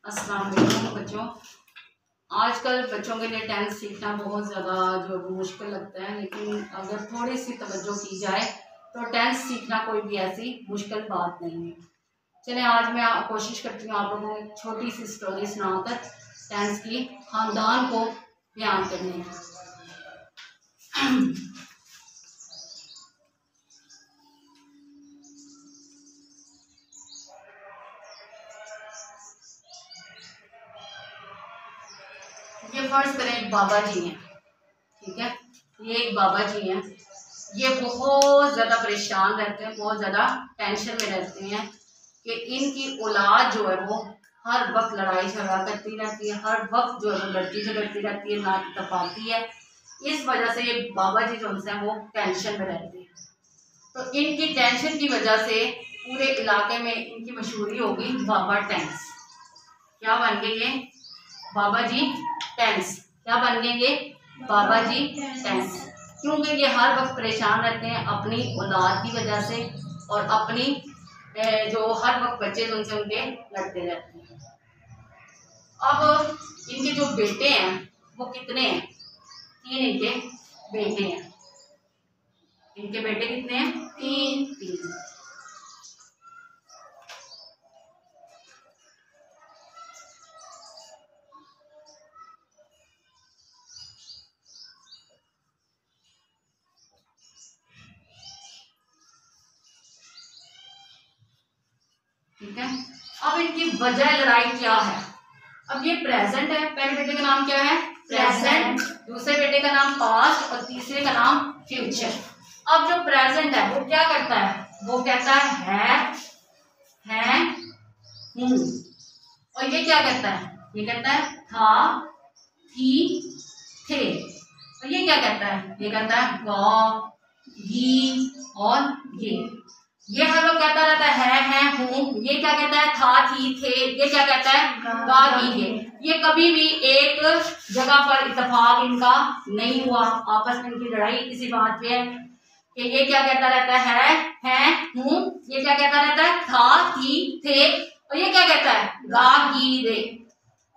अस्सलाम वालेकुम बच्चों। आजकल बच्चों के लिए टेंस सीखना बहुत ज़्यादा जो मुश्किल लगता है, लेकिन अगर थोड़ी सी तवज्जो की जाए तो टेंस सीखना कोई भी ऐसी मुश्किल बात नहीं है। चलें, आज मैं कोशिश करती हूँ आप लोगों को एक छोटी सी स्टोरी सुनाकर टेंस की ख़ानदान को बयान करने की। ये फर्ज करें एक बाबा जी हैं, ठीक है। ये एक बाबा जी हैं, ये बहुत ज़्यादा परेशान रहते हैं, बहुत ज़्यादा टेंशन में रहते हैं कि इनकी औलाद जो है वो हर वक्त लड़ाई झगड़ा करती रहती है, हर वक्त जो है वो लड़ती झगड़ती रहती है, ना इत्तेफाकी है। इस वजह से ये बाबा जी जो हैं वो टेंशन में रहते हैं। तो इनकी टेंशन की वजह से पूरे इलाके में इनकी मशहूरी होगी बाबा टेंस। क्या बन गए ये? बाबा जी टेंस। क्या बन गए ये? बाबा जी टेंस। क्योंकि ये हर वक्त परेशान रहते हैं अपनी औलाद की वजह से, और अपनी जो हर वक्त बच्चे जो उनसे उनके लड़ते रहते हैं। अब इनके जो बेटे हैं वो कितने हैं? 3 इनके बेटे हैं। इनके बेटे कितने हैं? 3। ठीक है। अब इनकी वजह लड़ाई क्या है? अब ये प्रेजेंट है। पहले बेटे का नाम क्या है? प्रेजेंट। दूसरे बेटे का नाम पास्ट और तीसरे का नाम फ्यूचर। अब जो प्रेजेंट है वो क्या करता है? वो कहता है, हूं। और ये क्या कहता है? ये कहता है था, थी, थे। और ये क्या कहता है? ये कहता है गा, ही और ये हर लोग कहता रहता है, हूं। ये क्या कहता है? था, थी, थे। ये क्या कहता है? गा, ही, ये कभी भी एक जगह पर इत्तेफाक इनका नहीं हुआ। आपस में इनकी लड़ाई किसी बात पे है कि ये क्या कहता रहता है, हूं। ये क्या कहता रहता है? था, थी, थे। और ये क्या कहता है? गा, ही, रे।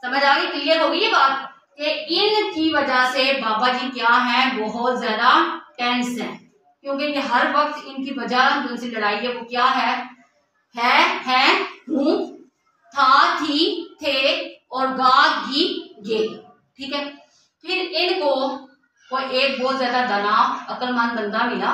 समझ आ गई? क्लियर होगी ये बात कि इनकी वजह से बाबा जी क्या है? बहुत ज्यादा टेंस है। क्योंकि ये हर वक्त इनकी वजह जो इनसे लड़ाई है वो क्या है, हूं, था, थी, थे और गा, गी, गे। ठीक है। फिर इनको कोई एक बहुत ज्यादा दाना अक्लमंद बंदा मिला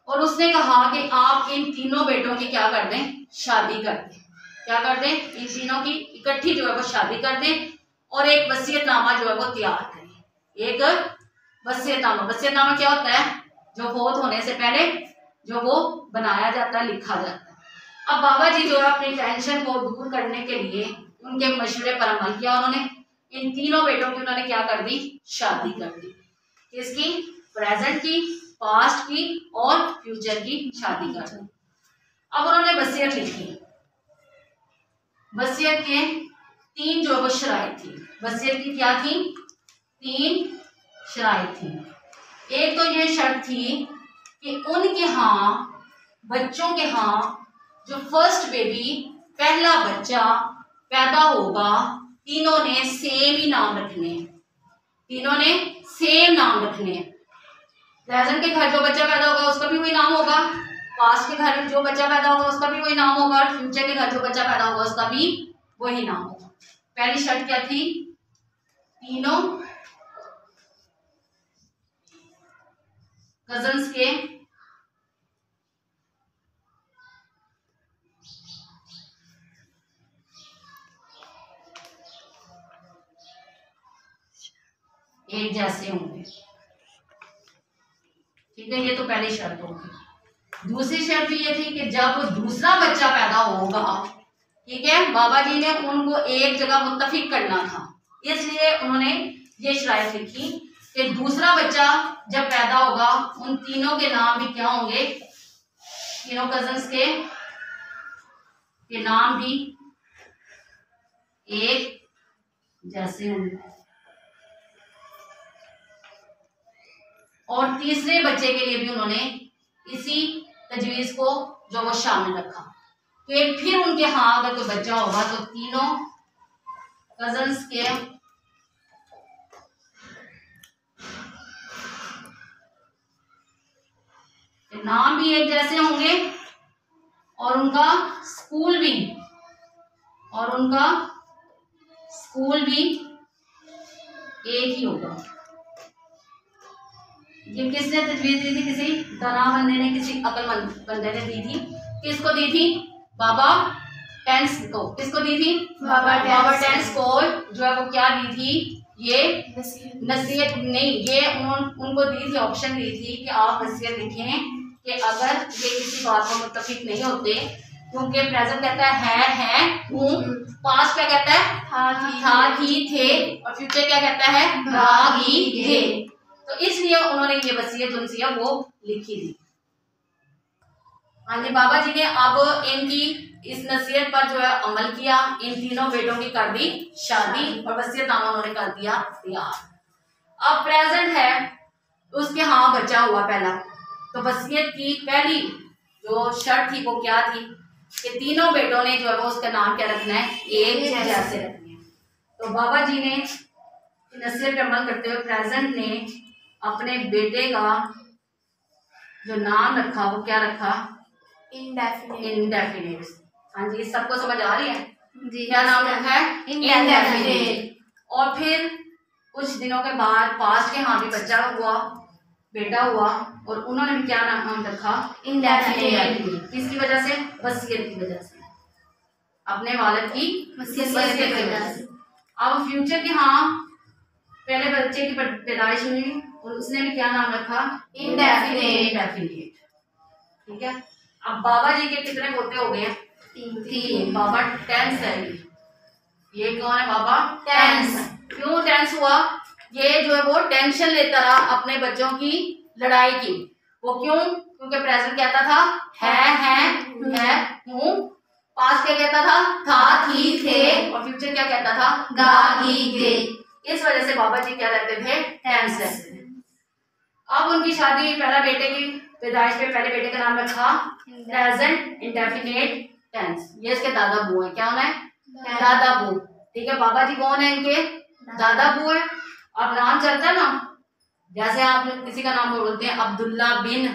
और उसने कहा कि आप इन तीनों बेटों की क्या कर दें? शादी कर दें। क्या कर दें? इन तीनों की इकट्ठी जो है वो शादी कर दें और एक वसीयतनामा जो है वो तैयार करें। एक वसीयतनामा। वसीयतनामा क्या होता है? जो फौत होने से पहले जो वो बनाया जाता है, लिखा जाता है। अब बाबा जी जो है अपनी टेंशन को दूर करने के लिए उनके मशवरे पर अमल किया। उन्होंने इन तीनों बेटों की उन्होंने क्या कर दी? शादी कर दी। किसकी? प्रेजेंट की, पास्ट की और फ्यूचर की शादी कर दी। अब उन्होंने वसीयत लिखी। वसीयत के 3 जो वो शराइत थी। वसीयत की क्या थी? 3 शराइत थी। एक तो ये शर्त थी कि उनके यहाँ बच्चों के यहाँ जो फर्स्ट बेबी, पहला बच्चा पैदा होगा, तीनों ने सेम ही नाम रखने हैं। तीनों ने सेम नाम रखने हैं। प्रेजेंट के घर जो बच्चा पैदा होगा उसका भी वही नाम होगा, पास्ट के घर जो बच्चा पैदा होगा उसका भी वही नाम होगा, और फ्यूचर के घर जो बच्चा पैदा होगा उसका भी वही नाम होगा। पहली शर्त क्या थी? तीनों कजन्स के एक जैसे होंगे। ठीक है, ये तो पहली शर्त होगी। दूसरी शर्त ये थी कि जब दूसरा बच्चा पैदा होगा, ठीक है, बाबा जी ने उनको एक जगह मुत्तफिक करना था, इसलिए उन्होंने ये शराइत लिखी कि दूसरा बच्चा जब पैदा होगा उन तीनों के नाम भी क्या होंगे? तीनों कजन्स के नाम भी एक जैसे होंगे। और तीसरे बच्चे के लिए भी उन्होंने इसी तजवीज को जो वो शामिल रखा। कि फिर उनके यहाँ अगर कोई बच्चा होगा तो तीनों कजन्स के नाम भी एक जैसे होंगे और उनका स्कूल भी एक ही होगा। ये किसने तजवीज दी थी? किसी दाना बंदे ने, किसी अक्लमंद बंदे ने दी थी। किसको दी थी? बाबा टेंस को। किसको दी थी? बाबा टेंस को जो है वो क्या दी थी? ये नसीहत नहीं, ये उनको दी थी, ऑप्शन दी थी कि आप नसीहत लिखें कि अगर ये किसी बात पर मुत्तफिक नहीं होते, क्योंकि प्रेजेंट कहता है, हूँ, पास्ट क्या कहता है? था, थी, थे, और फ्यूचर क्या कहता है? गी, गे। तो इसलिए उन्होंने ये वसीयत जो सी वो लिखी थी। हाँ जी, बाबा जी ने अब इनकी इस नसीहत पर जो है अमल किया, इन तीनों बेटों की कर दी शादी और वसीयतनामा उन्होंने कर दिया तैयार। अब प्रेजेंट है, उसके हाँ बच्चा हुआ पहला, तो वसीयत की पहली जो शर्त थी वो क्या थी कि तीनों बेटों ने जो है वो उसका नाम क्या रखना है? एक जैसे रखना है। तो बाबा जी ने नसीहत पर अमल करते हुए प्रेजेंट ने अपने बेटे का जो नाम रखा वो क्या रखा? इंडेफिनिट। हाँ जी, सबको समझ आ रही है जी? क्या नाम रखा है? इंडेफिनिट। और फिर कुछ दिनों के बाद पास्ट के यहाँ भी बच्चा हुआ, बेटा हुआ, और उन्होंने भी क्या नाम रखा? इंडेफिनिट। किसकी वजह से? वसीयत की वजह से, अपने वालिद की वसीयत की वजह से। अब फ्यूचर के यहाँ पहले बच्चे की पैदाइश हुई और उसने भी क्या नाम रखा? इंडेफिनिट। ठीक है। अब बाबा जी के कितने पोते हो गए? 3। बाबा टेंस है। ये कौन है? बाबा टेंस। क्यों टेंस हुआ? ये जो है वो टेंशन लेता रहा अपने बच्चों की लड़ाई की। वो क्यों? क्योंकि प्रेजेंट कहता था है, हूँ, पास्ट क्या कहता था, थी, थे, और फ्यूचर क्या कहता था? गा, गी, गे। इस वजह से बाबा जी क्या रहते थे? टेंस रहते थे। अब उनकी शादी हुई, पहला बेटे की पैदाइश पे पहले बेटे का नाम रखा प्रेजेंट इंडेफिनिट टेंस। ये इसके दादा बू है। क्या होना है? दादा बू। ठीक है। बाबा जी कौन है? इनके दादा बू है। अब नाम चलता है ना, जैसे आप किसी का नाम बोलते हैं अब्दुल्ला बिन,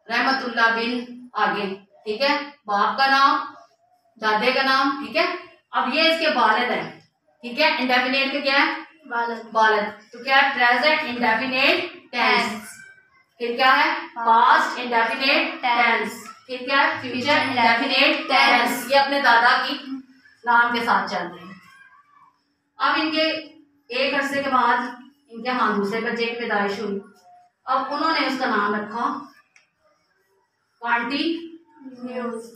रहमतुल्ला बिन, आगे। ठीक है। बाप का नाम, दादे का नाम। ठीक है। अब ये इसके वालिद है। ठीक है। इंडेफिनिट के क्या है? वालिद। तो क्या है? Present indefinite tense. फिर क्या है? Past indefinite tense. फिर क्या है? Future indefinite tense. ये अपने दादा की नाम के साथ चलते हैं। अब इनके एक अरसे के बाद इनके हाँ दूसरे बच्चे की पैदाइश हुई। अब उन्होंने उसका नाम रखा कॉन्टिन्यूस।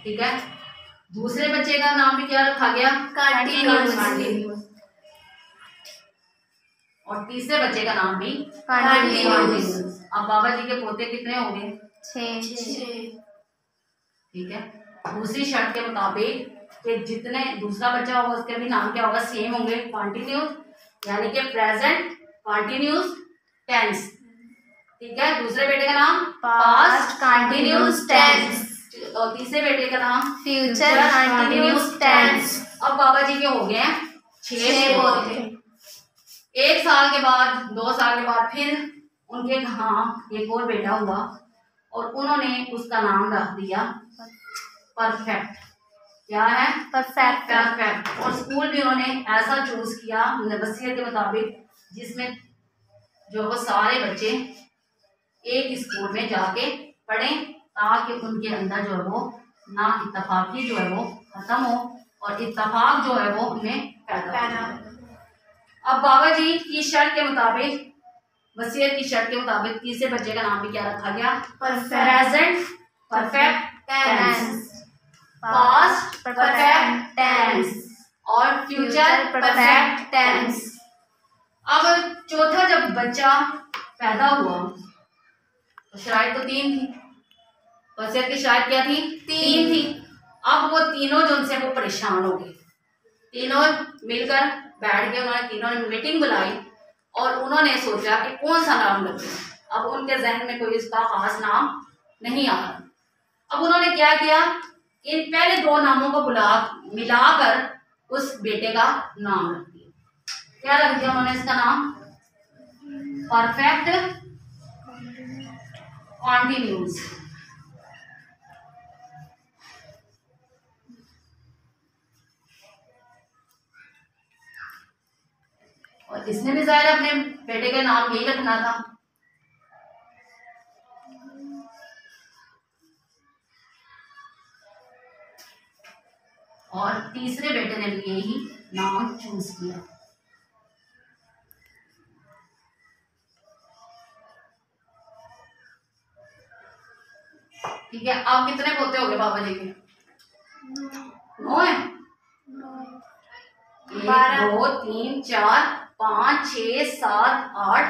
ठीक है। दूसरे बच्चे का नाम भी क्या रखा गया? कॉन्टिन्यूस। और तीसरे बच्चे का नाम भी कॉन्टिन्यूस। अब बाबा जी के पोते कितने हो गए? 6। ठीक है। दूसरी शर्त के मुताबिक कि जितने दूसरा बच्चा होगा उसके भी नाम क्या होगा? सेम होंगे, कॉन्टिन्यूस, यानी कि प्रेजेंट कॉन्टिन्यूस टेंस। ठीक है। दूसरे बेटे का नाम पास्ट कॉन्टिन्यूस टेंस और तीसरे बेटे का नाम फ्यूचर कॉन्टिन्यूस टेंस। अब बाबा जी के हो गए 6 पोते। 1 साल के बाद, 2 साल के बाद फिर उनके यहाँ एक और बेटा हुआ और उन्होंने उसका नाम रख दिया परफेक्ट। क्या है? परफेक्ट। और स्कूल भी उन्होंने ऐसा चूज किया वसीयत के मुताबिक जिसमें जो वो सारे बच्चे एक स्कूल में जाके पढ़ें ताकि उनके अंदर जो है वो ना इत्तफाकी जो है वो खत्म हो और इत्तफाक जो है वो उनमें पैदा हो। अब बाबा जी की शर्त के मुताबिक, वसीयत की शर्त के मुताबिक तीसरे बच्चे का नाम भी क्या रखा गया? Present perfect tense, past perfect tense और फ्यूचर परफेक्ट टेंस। अब चौथा जब बच्चा पैदा हुआ तो शराइत तो 3 थी। वसीयत की शराइत क्या थी? 3 थी। अब वो तीनों जो उनसे वो परेशान हो गए। तीनों मिलकर बैठ के उन्होंने तीनों ने मीटिंग बुलाई और उन्होंने सोचा कि कौन सा नाम रखें। अब उनके जहन में कोई इसका खास नाम नहीं आ रहा। अब उन्होंने क्या किया, इन पहले दो नामों को मिलाकर उस बेटे का नाम रख दिया। क्या रख दिया उन्होंने इसका नाम? Perfect continuous. और इसने भी जाहिर अपने बेटे के नाम यही रखना था। और तीसरे बेटे ने भी यही नाम चूज किया। ठीक है, अब कितने पोते हो गए बाबा जी के? 9 है। 1 2 3 4 5 6 7 8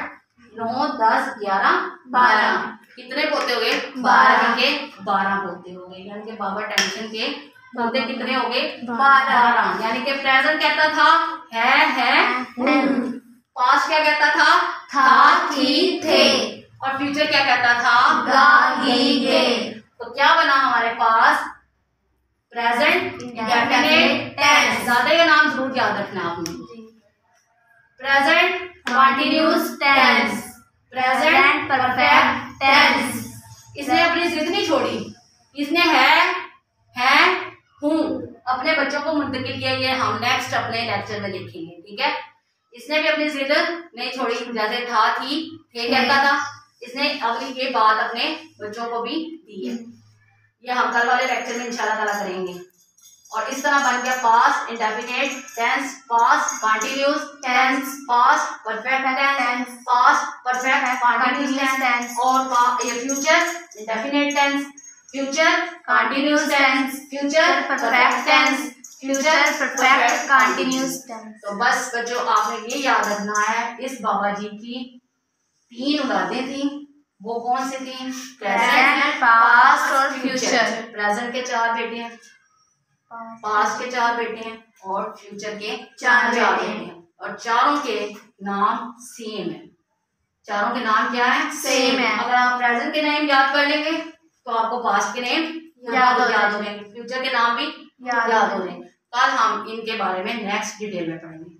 9 10 11 12। कितने पोते हो गए? 12 के 12 पोते हो गए। यानी कि बाबा टेंशन के पोते कितने हो गए? 12। यानी कि प्रेजेंट कहता था है पास्ट क्या कहता था थी थे, और फ्यूचर क्या कहता था गा ही गे। तो क्या बना हमारे पास? Present indefinite tense. ज्यादा का नाम जरूर याद रखना आपने। Present continuous tense, present perfect tense. इसने अपनी जिद नहीं छोड़ी, इसने है हूँ अपने बच्चों को मुंतकिल किया। ये हम नेक्स्ट अपने लेक्चर में देखेंगे। ठीक है, इसने भी अपनी जिद नहीं छोड़ी, जैसे था थी थे कहता था, इसने अगली ये बात अपने बच्चों को भी दी है। ये हम कल वाले लेक्चर में इंशाल्लाह ताला करेंगे। और इस तरह बन गया past indefinite tense, past continuous tense, past perfect tense, past perfect continuous tense, और ये future indefinite tense, future continuous tense, future perfect tense, future perfect continuous tense. तो बस बच्चों आपने ये याद रखना है, इस बाबा जी की 3 औलादें थी। वो कौन सी थी? प्रेजेंट, पास्ट और फ्यूचर। प्रेजेंट के 4 बेटे हैं, पास्ट के 4 बेटे हैं, और फ्यूचर के 4 बेटे हैं। और चारों के नाम सेम है। चारों के नाम क्या है? सेम है। अगर आप प्रेजेंट के नेम याद कर लेंगे तो आपको पास्ट के नेम याद हो जाएंगे, फ्यूचर के नाम भी याद हो जाएंगे। कल हम इनके बारे में नेक्स्ट डिटेल में पढ़ेंगे।